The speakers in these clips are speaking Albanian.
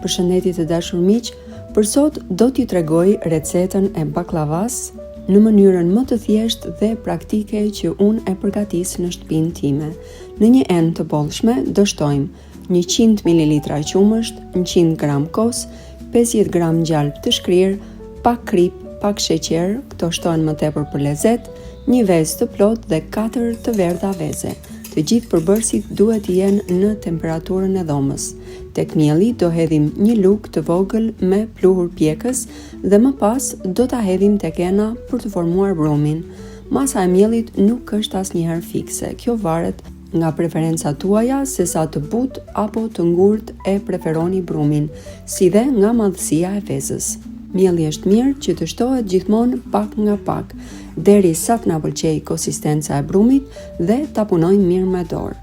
Përshëndetje të dashur miq, për sot do t'ju tregoj recetën e baklavas në mënyrën më të thjeshtë dhe praktike që unë e përgatis në shtëpinë time. Në një enë të bollshme do shtojmë 100 ml qumësht, 100 gram kos, 50 gram gjalp të shkrirë, pak krip, pak sheqer, këto shtohen më tepër për lezet, një vezë të plot dhe 4 të verdha veze. Të gjithë përbërësit duhet të jenë në temperaturën e dhomës. Tek mielli do hedhim një lugë të vogël me pluhur pjekës dhe më pas do ta hedhim tek ena për të formuar brumin. Masa e miellit nuk është asnjëherë fikse. Kjo varet nga preferencat tuaja se sa të butë apo të ngurtë e preferoni brumin, si dhe nga madhësia e vezës. Mielli është mirë që të shtohet gjithmonë pak nga pak, derisa të na pëlqejë konsistenca e brumit dhe ta punojmë mirë me dorë.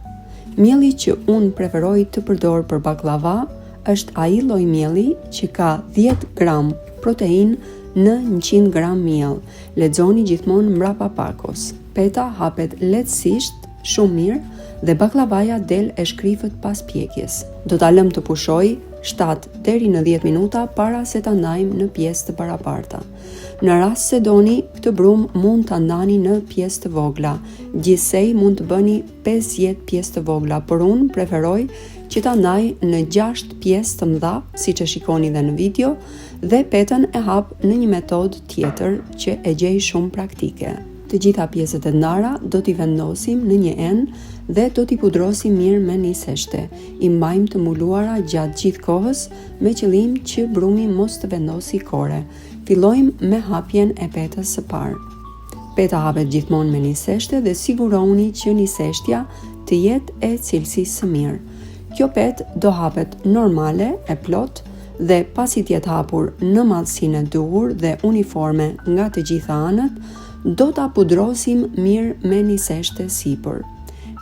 Mielli që unë preferoj të përdor për baklava është ai lloj mielli që ka 10 gram protein në 100 gram miell. Lexoni gjithmonë mbrapa pakos. Peta hapet lehtësisht, shumë mirë dhe baklavaja del e shkrifët pas pjekjes. Do ta lëm të pushojë 7 deri në 10 minuta para se ta ndajmë në pjesë të barabarta. Në rast se doni, këtë brum mund ta ndani në pjesë të vogla. Gjithsej mund të bëni 5-10 pjesë të vogla, por unë preferoj që ta ndaj në 6 pjesë të mëdha, siç e shikoni dhe në video, dhe petën e hap në një metodë tjetër që e gjej shumë praktike. Të gjitha pjesët e ndara do t'i vendosim në një enë dhe do t'i pudrosim mirë me niseshte. I mbajmë të mbuluara gjatë gjithë kohës me qëllim që brumi mos të vendosi kore. Fillojmë me hapjen e petës së parë. Peta hapet gjithmonë me niseshte dhe siguroni që niseshtja të jetë e cilësisë së mirë. Kjo petë do hapet normale, e plot, dhe pasi t'jetë hapur në madhësinë e duhur dhe uniforme nga të gjitha anët, do ta pudrosim mirë me niseshte sipër.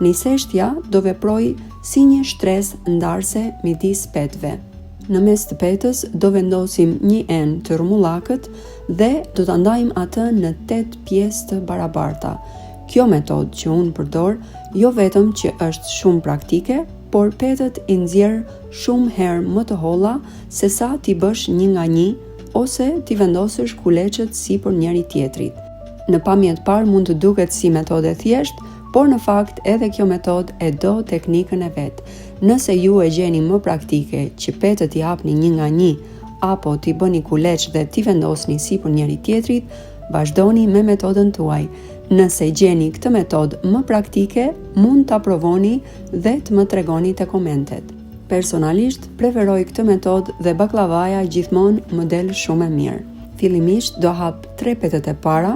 Niseshtja do veproj si një shtresë ndarse midis petëve. Në mes të petës do vendosim një enë të rrumullakët dhe do ta ndajmë atë në 8 pjesë të barabarta. Kjo metodë që unë përdor jo vetëm që është shumë praktike, por petët i nxjerr shumë herë më të holla se sa t'i bësh një nga një ose t'i vendosësh kuleçët sipër njëri tjetrit. Në pamje të parë mund të duket si metodë e thjeshtë, por në fakt edhe kjo metodë e do teknikën e vet. Nëse ju e gjeni më praktike që petët i hapni një nga një, apo t'i bëni kuleç dhe t'i vendosni sipër njëri tjetrit, vazhdoni me metodën tuaj. Nëse gjeni këtë metodë më praktike, mund ta provoni dhe të më tregoni te komentet. Personalisht preferoj këtë metodë dhe baklavaja gjithmonë më del shumë e mirë. Fillimisht do hap 3 petët e para,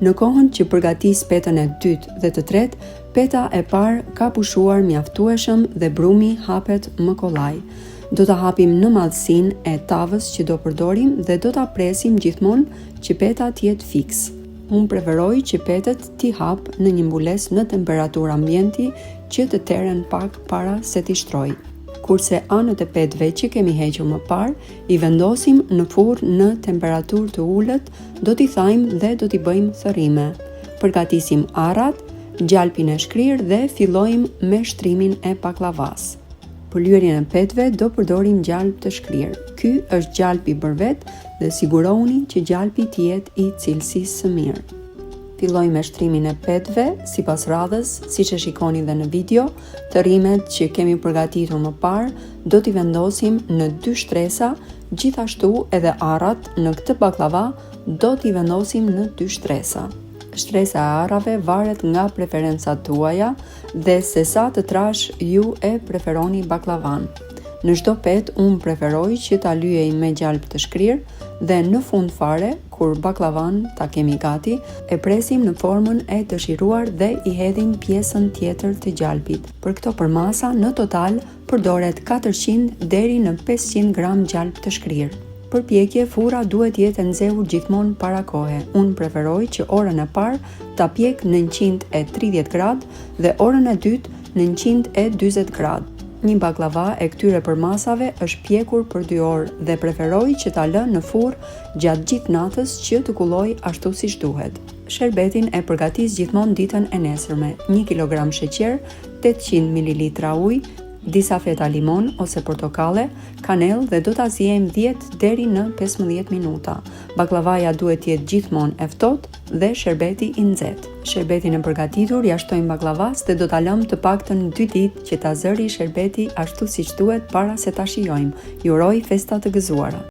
në kohën që përgatis petën e dytë dhe të tretë, peta e parë ka pushuar mjaftueshëm dhe brumi hapet më kollaj. Do ta hapim në madhësinë e tavës që do përdorim dhe do ta presim gjithmonë që peta të jetë fiks. Unë preferoj që petët t'i hap në një mbulesë në temperaturë ambienti që të terren pak para se t'i shtroj. Kurse anët e petëve që kemi hequr më parë, i vendosim në furrë në temperaturë të ulët, do t'i thajmë dhe do t'i bëjmë thërrime. Përgatisim arrat, gjalpin e shkrirë dhe fillojmë me shtrimin e baklavas. Për lyerjen e petëve do përdorim gjalp të shkrirë. Ky është gjalpi bërvet dhe siguroni që gjalpi të jetë i cilësisë së mirë. Filloj me shtrimin e petëve, sipas radhës, siç e shikoni dhe në video. Thërrimet që kemi përgatitur më parë do t'i vendosim në 2 shtresa, gjithashtu edhe arrat në këtë baklava do t'i vendosim në 2 shtresa. Shtresa e arrave varet nga preferencat tuaja dhe se sa të trash ju e preferoni baklavan. Në çdo petë unë preferoj që ta lyej me gjalp të shkrirë dhe në fund fare, kur baklavan ta kemi gati, e presim në formën e dëshiruar dhe i hedhim pjesën tjetër të gjalpit. Për këto përmasa, në total, përdoret 400 deri në 500 gram gjalp të shkrirë. Për pjekje, furra duhet jetë e nxehur gjithmonë para kohe. Unë preferoj që orën e parë ta pjek në 130 gradë dhe orën e dytë në 140 gradë. Një baklava e këtyre përmasave është pjekur për 2 orë dhe preferoj që ta lë në furrë gjatë gjithë natës që të kulloj ashtu siç duhet. Sherbetin e përgatis gjithmonë ditën e nesërme. 1 kg sheqer, 800 ml ujë, disa feta limon ose portokalle, kanellë dhe do ta ziejmë 10 deri në 15 minuta. Baklavaja duhet të jetë gjithmonë e ftohtë dhe sherbeti i nxehtë. Sherbetin e përgatitur ja shtojmë baklavas dhe do ta lëmë të paktën 2 ditë që ta zëri sherbeti ashtu siç duhet para se ta shijojmë. Ju uroj festa të gëzuara.